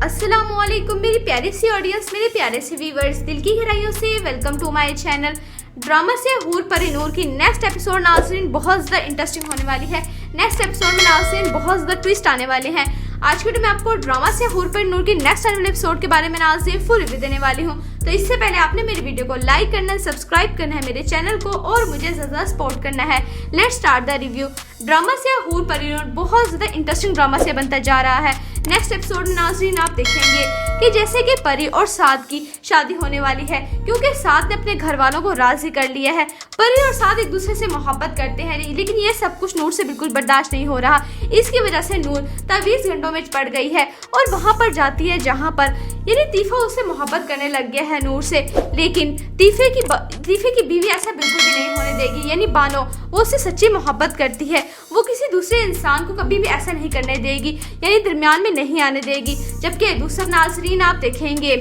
अस्सलामुअलैकुम मेरी प्यारी सी ऑडियंस, मेरे प्यारे से व्यूवर्स, दिल की गहराइयों से welcome to my channel. Drama से हूर परी नूर की नेक्स्ट एपिसोड नाज़रीन बहुत ज़्यादा इंटरेस्टिंग होने वाली है। नेक्स्ट एपिसोड में नाज़रीन बहुत ज़्यादा ट्विस्ट आने वाले हैं। आज की वीडियो में आपको ड्रामा से हूर परी नूर की नेक्स्ट आने वाले एपिसोड के बारे में नाज़रीन फुल रिव्यू देने वाली हूँ। तो इससे पहले आपने मेरी वीडियो को लाइक करना है, सब्सक्राइब करना है मेरे चैनल को और मुझे ज़्यादा सपोर्ट करना है। Let's start the review. Drama से हूर परी नूर बहुत ज़्यादा इंटरेस्टिंग ड्रामा से बनता जा रहा है। नेक्स्ट एपिसोड में नाज़रीन आप देखेंगे कि जैसे कि परी और साद की शादी होने वाली है, क्योंकि साद ने अपने घर वालों को राजी कर लिया है। परी और साद एक दूसरे से मोहब्बत करते हैं, लेकिन ये सब कुछ नूर से बिल्कुल बर्दाश्त नहीं हो रहा। इसकी वजह से नूर तावीज़ गंडों में पड़ गई है और वहाँ पर जाती है जहाँ पर यानी तीफा उससे मोहब्बत करने लग गया है नूर से। लेकिन तीफे की बीवी ऐसा बिल्कुल भी नहीं होने देगी। यानी बानो वो उससे सच्ची मोहब्बत करती है, वो किसी दूसरे इंसान को कभी भी ऐसा नहीं करने देगी, यानी दरमियान में नहीं आने देगी। जबकि दूसरा नाज़रीन आप देखेंगे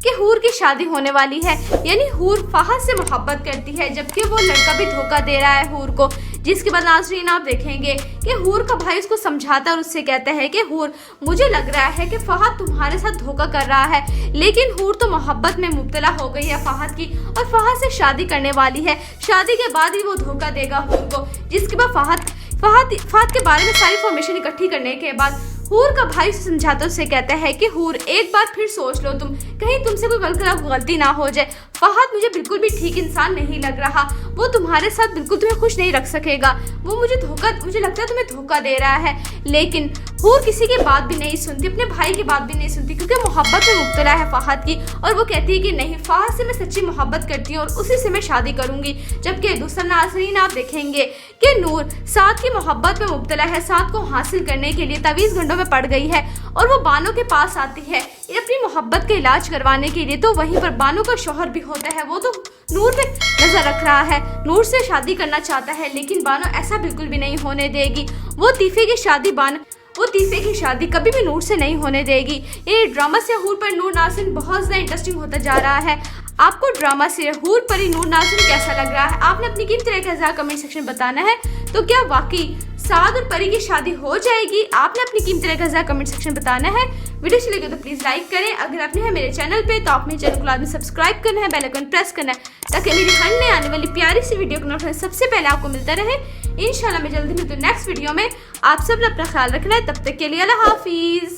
कि हूर की शादी होने वाली है। यानी हूर फहद से मोहब्बत करती है, जबकि वो लड़का भी धोखा दे रहा है हूर को। जिसके बाद नाज़रीन आप देखेंगे कि हूर का भाई उसको समझाता और उससे कहता है कि हूर, मुझे लग रहा है कि फहद तुम्हारे साथ धोखा कर रहा है। लेकिन हूर तो मोहब्बत में मुब्तला हो गई है फहद की और फहद से शादी करने वाली है। शादी के बाद ही वो धोखा देगा हूर को। जिसके बाद फहद के बारे में सारी इन्फॉर्मेशन इकट्ठी करने के बाद हूर का भाई उसे समझाता उससे कहता है कि हूर, एक बार फिर सोच लो, तुम कहीं तुमसे कोई गलती ना हो जाए। फहद मुझे बिल्कुल भी ठीक इंसान नहीं लग रहा, वो तुम्हारे साथ बिल्कुल तुम्हें खुश नहीं रख सकेगा। वो मुझे लगता है तुम्हें धोखा दे रहा है। लेकिन हूर किसी की बात भी नहीं सुनती, अपने भाई की बात भी नहीं सुनती, क्योंकि मोहब्बत में मुब्तला है फहद की। और वो कहती है कि नहीं, फहद से मैं सच्ची मोहब्बत करती हूँ और उसी से मैं शादी करूंगी। जबकि दूसरा नाज़रीन आप देखेंगे कि नूर साद की मोहब्बत में मुब्तला है, साद को हासिल करने के लिए तावीज़ गंडों में पड़ गई है और वो बानो के पास आती है अपनी मोहब्बत का इलाज करवाने के लिए। तो वहीं पर बानो का शौहर भी होता है, वो तो नूर पे नजर रख रहा है, नूर से शादी करना चाहता है। लेकिन बानो ऐसा बिल्कुल भी नहीं होने देगी। वो तीफे की शादी कभी भी नूर से नहीं होने देगी। ये ड्रामा से हूर पर नूर नाज़रीन बहुत ज़्यादा इंटरेस्टिंग होता जा रहा है। आपको ड्रामा से हूर परी नूर नाज़रीन कैसा लग रहा है? आपने अपनी कीमती राय का इज़हार कमेंट सेक्शन में बताना है। तो क्या वाकई साद और परी की शादी हो जाएगी? आपने अपनी कीमती राय का इज़हार कमेंट सेक्शन में बताना है। वीडियो अच्छी लगे तो प्लीज़ लाइक करें। अगर आपने है मेरे चैनल पे तो आप मेरे चैनल को लाजमी सब्सक्राइब करना है, बेल आइकन प्रेस करना है, ताकि मेरी हर नई आने वाली प्यारी सी वीडियो का नोटिफिकेशन सबसे पहले आपको मिलता रहे। इंशाल्लाह मैं जल्दी मिलती हूँ नेक्स्ट वीडियो में। आप सब अपना ख्याल रखना है। तब तक के लिए अल्लाह हाफिज़।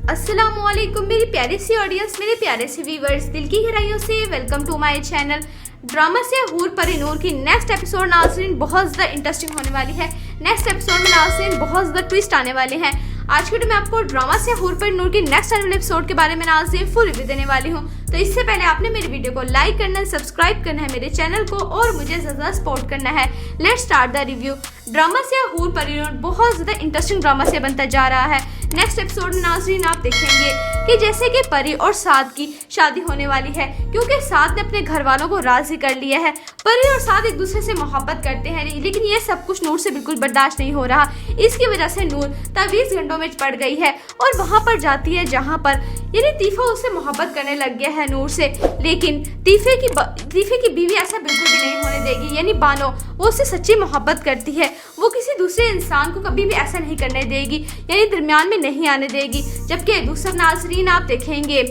अस्सलामुअलैकुम मेरी प्यारी सी ऑडियंस, मेरे प्यारे से व्यूवर्स, दिल की गहराइयों से welcome to my channel. Drama से हूर परी नूर की नेक्स्ट एपिसोड नाज़रीन बहुत ज़्यादा इंटरेस्टिंग होने वाली है। नेक्स्ट एपिसोड में नाज़रीन बहुत ज़्यादा ट्विस्ट आने वाले हैं। आज की वीडियो में आपको ड्रामा से हूर परी नूर की नेक्स्ट आने वाले एपिसोड के बारे में नाज़रीन फुल रिव्यू देने वाली हूँ। तो इससे पहले आपने मेरी वीडियो को लाइक करना है, सब्सक्राइब करना है मेरे चैनल को और मुझे ज़्यादा सपोर्ट करना है। Let's start the review. Drama से हूर परी नूर बहुत ज़्यादा इंटरेस्टिंग ड्रामा से बनता जा रहा है। नेक्स्ट एपिसोड में नाज़रीन आप देखेंगे कि जैसे कि परी और साद की शादी होने वाली है, क्योंकि साद ने अपने घर वालों को राजी कर लिया है। परी और साद एक दूसरे से मोहब्बत करते हैं, लेकिन ये सब कुछ नूर से बिल्कुल बर्दाश्त नहीं हो रहा। इसकी वजह से नूर तावीज़ गंडों में पड़ गई है और वहाँ पर जाती है जहाँ पर यानी तीफा उससे मोहब्बत करने लग गया है नूर से। लेकिन तीफे की बीवी ऐसा बिल्कुल भी नहीं होने देगी। यानी बानो वो उससे सच्ची मोहब्बत करती है, वो किसी दूसरे इंसान को कभी भी ऐसा नहीं करने देगी, यानी दरमियान में नहीं आने देगी। जबकि दूसरा नाज़रीन आप देखेंगे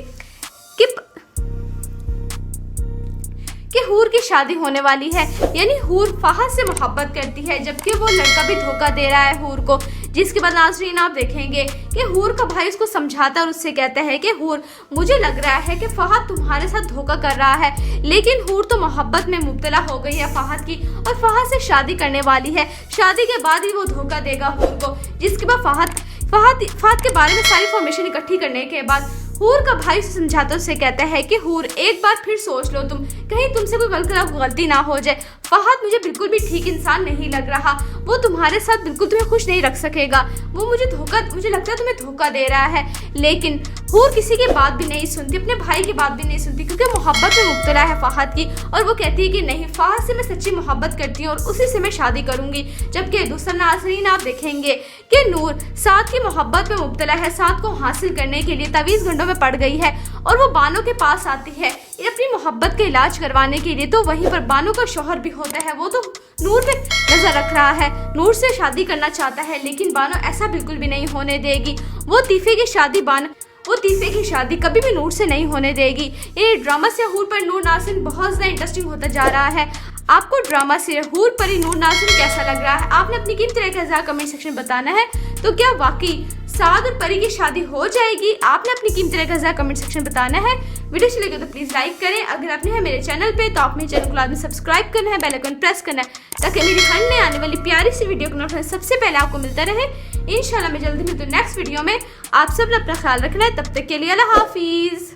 कि हूर की शादी होने वाली है। यानी हूर फहद से मोहब्बत करती है, जबकि वो लड़का भी धोखा दे रहा है हूर को। जिसके बाद नाज़रीन आप देखेंगे कि हूर का भाई उसको समझाता और उससे कहता है कि हूर, मुझे लग रहा है कि फहद तुम्हारे साथ धोखा कर रहा है। लेकिन हूर तो मोहब्बत में मुब्तला हो गई है फहद की और फहद से शादी करने वाली है। शादी के बाद ही वो धोखा देगा हूर को। जिसके बाद फहद के बारे में सारी इन्फॉर्मेशन इकट्ठी करने के बाद हूर का भाई उसे समझाता उससे कहता है कि हूर, एक बार फिर सोच लो, तुम कहीं तुमसे कोई गलती ना हो जाए। फहद मुझे बिल्कुल भी ठीक इंसान नहीं लग रहा, वो तुम्हारे साथ बिल्कुल तुम्हें खुश नहीं रख सकेगा। वो मुझे लगता है तुम्हें धोखा दे रहा है। लेकिन हूर किसी की बात भी नहीं सुनती, अपने भाई की बात भी नहीं सुनती, क्योंकि मोहब्बत में मुब्तला है फहद की। और वो कहती है कि नहीं, फहद से मैं सच्ची मोहब्बत करती हूँ और उसी से मैं शादी करूंगी। जबकि दूसरा नाज़रीन आप देखेंगे कि नूर साद की मोहब्बत में मुब्तला है, साद को हासिल करने के लिए तावीज़ गंडों में पड़ गई है और वो बानो के पास आती है ये अपनी मोहब्बत का इलाज करवाने के लिए तो वहीं पर बानो का शौहर भी होता है। वो तो नूर पे नजर रख रहा है, नूर से शादी करना चाहता है, लेकिन बानो ऐसा बिल्कुल भी नहीं होने देगी। वो तीफे की शादी कभी भी नूर से नहीं होने देगी। ये ड्रामा से हूर पर नूर नाज़रीन बहुत ज़्यादा इंटरेस्टिंग होता जा रहा है। आपको ड्रामा से हूर पर नूर नाज़रीन कैसा लग रहा है? आपने अपनी कीमती राय का कमेंट सेक्शन में बताना है। तो क्या वाकई साद और परी की शादी हो जाएगी? आपने अपनी कीमती राय का कमेंट सेक्शन में बताना है। वीडियो अच्छी लगे तो प्लीज लाइक करें। अगर आपने है मेरे चैनल पे तो आप मेरे चैनल को लाजमी सब्सक्राइब करना है, बेल आइकन प्रेस करना है ताकि मेरी हर नए आने वाली प्यारी सी वीडियो का नोटिफिकेशन सबसे पहले आपको मिलता रहे। इंशाल्लाह मैं जल्दी मिलती हूँ नेक्स्ट वीडियो में। आप सब ने अपना ख्याल रखना है। तब तक के लिए अल्लाह हाफिज।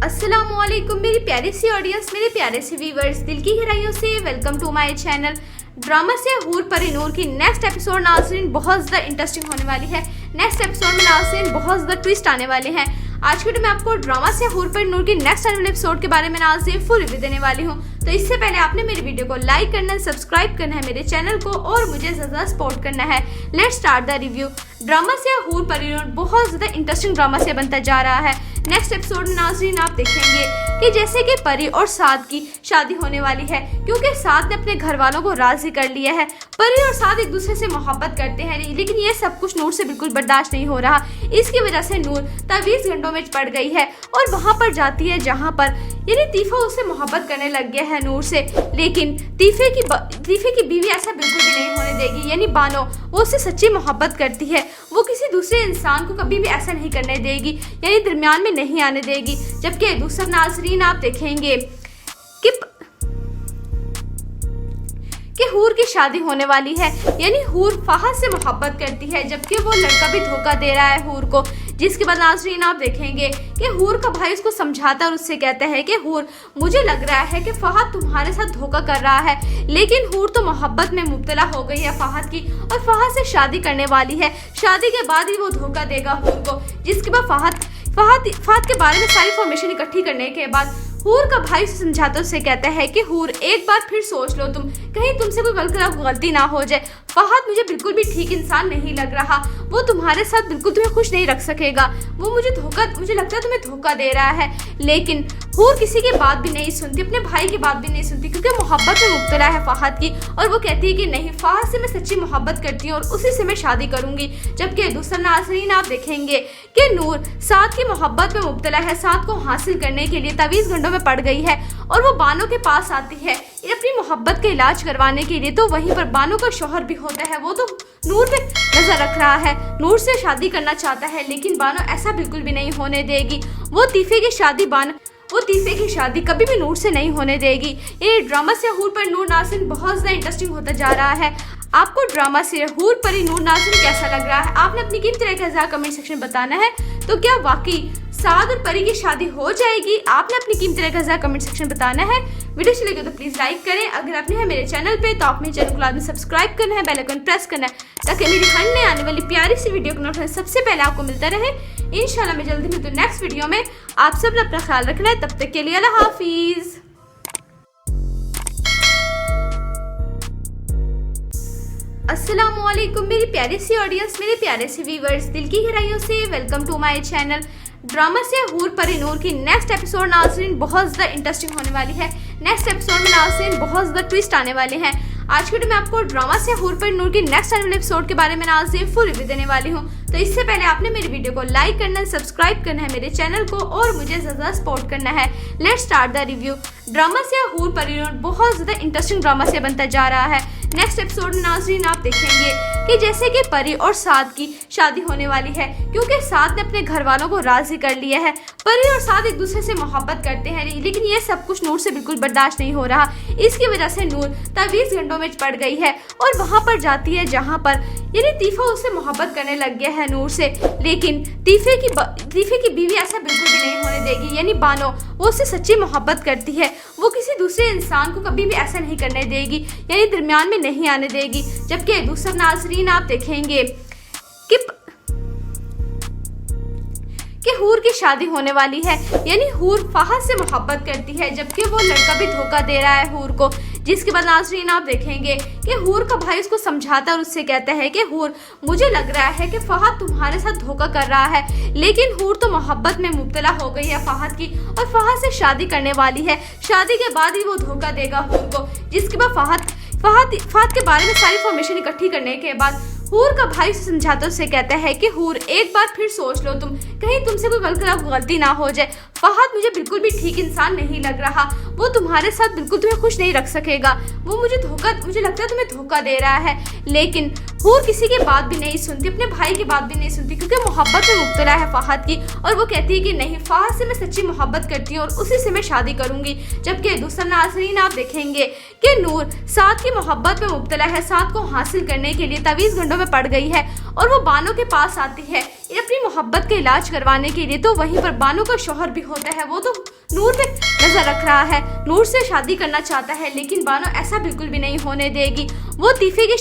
अस्सलामुअलैकुम मेरी प्यारी सी ऑडियंस, मेरे प्यारे से व्यूवर्स, दिल की गहराइयों से welcome to my channel. Drama से हूर पर नूर की नेक्स्ट एपिसोड नाज़रीन बहुत ज़्यादा इंटरेस्टिंग होने वाली है। नेक्स्ट एपिसोड में नाज़रीन बहुत ज़्यादा ट्विस्ट आने वाले हैं। आज के वीडियो में आपको ड्रामा से हूर पर नूर की नेक्स्ट आने वाले एपिसोड के बारे में नाज़रीन फुल रिव्यू देने वाली हूँ। तो इससे पहले आपने मेरी वीडियो को लाइक करना है, सब्सक्राइब करना है मेरे चैनल को और मुझे ज़्यादा सपोर्ट करना है। Let's start the review. Drama से हूर पर नूर बहुत ज़्यादा इंटरेस्टिंग ड्रामा से बनता जा रहा है। नेक्स्ट एपिसोड में नाज़रीन आप देखेंगे कि जैसे कि परी और साद की शादी होने वाली है, क्योंकि साद ने अपने घर वालों को राजी कर लिया है। परी और साद एक दूसरे से मोहब्बत करते हैं, लेकिन ये सब कुछ नूर से बिल्कुल बर्दाश्त नहीं हो रहा। इसकी वजह से नूर तावीज़ गंडों में पड़ गई है और वहाँ पर जाती है जहाँ पर यानी तीफा उससे मोहब्बत करने लग गया है नूर से, लेकिन तीफे की बीवी ऐसा बिल्कुल भी नहीं होने देगी। यानी बानो वो उससे सच्ची मोहब्बत करती है, वो किसी दूसरे इंसान को कभी भी ऐसा नहीं करने देगी, यानी दरमियान में नहीं आने देगी। जबकि दूसरा नाज़रीन आप देखेंगे कि हूर की शादी होने वाली है, यानी हूर फहद से मोहब्बत करती है, जबकि वो लड़का भी धोखा दे रहा है हूर को। जिसके बाद नाज़रीन आप देखेंगे कि हूर का भाई उसको समझाता और उससे कहता है कि हूर मुझे लग रहा है कि फहद तुम्हारे साथ धोखा कर रहा है, लेकिन हूर तो मोहब्बत में मुब्तला हो गई है फहद की और फहद से शादी करने वाली है। शादी के बाद ही वो धोखा देगा हूर को। जिसके बाद फहद के बारे में सारी इन्फॉर्मेशन इकट्ठी करने के बाद हूर का भाई से समझाता उससे कहता है कि हूर एक बार फिर सोच लो, तुम कहीं तुमसे कोई गलती ना हो जाए। फहद मुझे बिल्कुल भी ठीक इंसान नहीं लग रहा, वो तुम्हारे साथ बिल्कुल तुम्हें खुश नहीं रख सकेगा, वो मुझे लगता है तुम्हें धोखा दे रहा है। लेकिन हूर किसी की बात भी नहीं सुनती, अपने भाई की बात भी नहीं सुनती, क्योंकि मोहब्बत में मुब्तला है फहद की और वो कहती है कि नहीं, फहद से मैं सच्ची मोहब्बत करती हूँ और उसी से मैं शादी करूंगी। जबकि दूसरा नाज़रीन आप देखेंगे कि नूर साद की मोहब्बत में मुब्तला है, साद को हासिल करने के लिए तावीज़ गंडों में पड़ गई है और वो बानो के पास आती है ये अपनी मोहब्बत का इलाज करवाने के लिए। तो वहीं पर बानो का शौहर भी होता है, वो तो नूर पे नजर रख रहा है, नूर से शादी करना चाहता है, लेकिन बानो ऐसा बिल्कुल भी नहीं होने देगी। वो तीफे की शादी कभी भी नूर से नहीं होने देगी। ये ड्रामा से हूर पर नूर नाज़रीन बहुत ज़्यादा इंटरेस्टिंग होता जा रहा है। आपको ड्रामा से हूर पर नूर नाज़रीन कैसा लग रहा है? आपने अपनी कीमती राय का कमेंट सेक्शन में बताना है। तो क्या वाकई साद और परी की शादी हो जाएगी? आपने अपनी कीमती राय का कमेंट सेक्शन में बताना है। वीडियो अच्छी लगे तो प्लीज लाइक करें। अगर आपने है मेरे चैनल पे तो आप मेरे चैनल को लाजमी सब्सक्राइब करना है, बेल आइकन प्रेस करना है ताकि मेरी हर नए आने वाली प्यारी सी वीडियो का नोटिफिकेशन सबसे पहले आपको मिलता रहे। इंशाल्लाह मैं जल्दी मिलती हूँ नेक्स्ट वीडियो में। आप सब ने अपना ख्याल रखना है। तब तक के लिए अल्लाह हाफिज। अस्सलामुअलैकुम मेरी प्यारी सी ऑडियंस, मेरे प्यारे से व्यूवर्स, दिल की गहराइयों से welcome to my channel. Drama से हूर पर नूर की नेक्स्ट एपिसोड नाज़रीन बहुत ज़्यादा इंटरेस्टिंग होने वाली है। नेक्स्ट एपिसोड में नाज़रीन बहुत ज़्यादा ट्विस्ट आने वाले हैं। आज के वीडियो में आपको ड्रामा से हूर पर नूर की नेक्स्ट आने वाले एपिसोड के बारे में नाज़रीन फुल रिव्यू देने वाली हूँ। तो इससे पहले आपने मेरी वीडियो को लाइक करना है, सब्सक्राइब करना है मेरे चैनल को और मुझे ज़्यादा सपोर्ट करना है। Let's start the review. Drama से हूर पर नूर बहुत ज़्यादा इंटरेस्टिंग ड्रामा से बनता जा रहा है। नेक्स्ट एपिसोड में नाज़रीन आप देखेंगे कि जैसे कि परी और साद की शादी होने वाली है, क्योंकि साद ने अपने घर वालों को राजी कर लिया है। परी और साद एक दूसरे से मोहब्बत करते हैं, लेकिन ये सब कुछ नूर से बिल्कुल बर्दाश्त नहीं हो रहा। इसकी वजह से नूर तावीज़ गंडों में पड़ गई है और वहाँ पर जाती है जहाँ पर यानी तीफा उससे मोहब्बत करने लग गया है नूर से, लेकिन तीफे की बीवी ऐसा बिल्कुल भी नहीं होने देगी। यानी बानो वो उससे सच्ची मोहब्बत करती है, वो किसी दूसरे इंसान को कभी भी ऐसा नहीं करने देगी, यानी दरमियान में नहीं आने देगी। जबकि दूसरा नाज़रीन आप देखेंगे कि हूर की शादी होने वाली है, यानी हूर फहद से मोहब्बत करती है, जबकि वो लड़का भी धोखा दे रहा है हूर को। जिसके बाद नाज़रीन आप देखेंगे कि हूर का भाई उसको समझाता है और उससे कहता है कि हूर, मुझे लग रहा है कि फहद तुम्हारे साथ धोखा कर रहा है, लेकिन हूर तो मोहब्बत में मुब्तला हो गई है फहद की और फहद से शादी करने वाली है। शादी के बाद ही वो धोखा देगा हूर को। जिसके बाद फहद के बारे में सारी इन्फॉर्मेशन इकट्ठी करने के बाद हूर का भाई उसे समझाता उससे कहता है कि हूर, एक बार फिर सोच लो, तुम कहीं तुमसे कोई गलती ना हो जाए। फहद मुझे बिल्कुल भी ठीक इंसान नहीं लग रहा, वो तुम्हारे साथ बिल्कुल तुम्हें खुश नहीं रख सकेगा, वो मुझे लगता है तुम्हें धोखा दे रहा है। लेकिन हूर किसी की बात भी नहीं सुनती, अपने भाई की बात भी नहीं सुनती, क्योंकि मोहब्बत में मुब्तला है फहद की और वो कहती है कि नहीं, फहद से मैं सच्ची मोहब्बत करती हूँ और उसी से मैं शादी करूंगी। जबकि दूसरा नाज़रीन आप देखेंगे कि नूर साद की मोहब्बत में मुब्तला है, साद को हासिल करने के लिए तवीज़ घंटों में पड़ गई है और वो बानो के पास आती है अपनी मोहब्बत का इलाज करवाने के लिए। तो वहीं पर बानो का शौहर भी होता है, वो तो नूर पे नजर रख रहा है, नूर से शादी करना चाहता है, लेकिन बानो ऐसा बिल्कुल भी नहीं होने देगी। वो तीफे की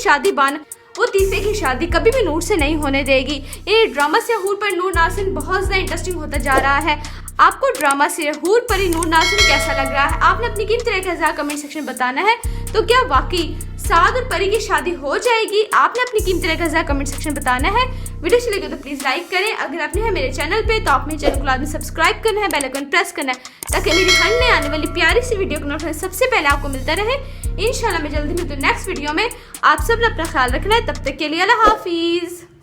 शादी कभी भी नूर से नहीं होने देगी। ये ड्रामा से हूर पर नूर नाज़रीन बहुत ज़्यादा इंटरेस्टिंग होता जा रहा है। आपको ड्रामा से हूर पर नूर नाज़रीन कैसा लग रहा है? आपने अपनी कीमती राय का कमेंट सेक्शन में बताना है। तो क्या वाकई साद और परी की शादी हो जाएगी? आपने अपनी कीमती राय का कमेंट सेक्शन में बताना है। वीडियो अच्छी लगे तो प्लीज़ लाइक करें। अगर आपने है मेरे चैनल पे तो आप मेरे चैनल को लाजमी सब्सक्राइब करना है, बेल आइकन प्रेस करना है, ताकि मेरी हर नए आने वाली प्यारी सी वीडियो का नोटिफिकेशन सबसे पहले आपको मिलता रहे। इंशाल्लाह मैं जल्दी मिलती हूँ नेक्स्ट वीडियो में। आप सब ने अपना ख्याल रखना है। तब तक के लिए अल्लाह हाफिज़।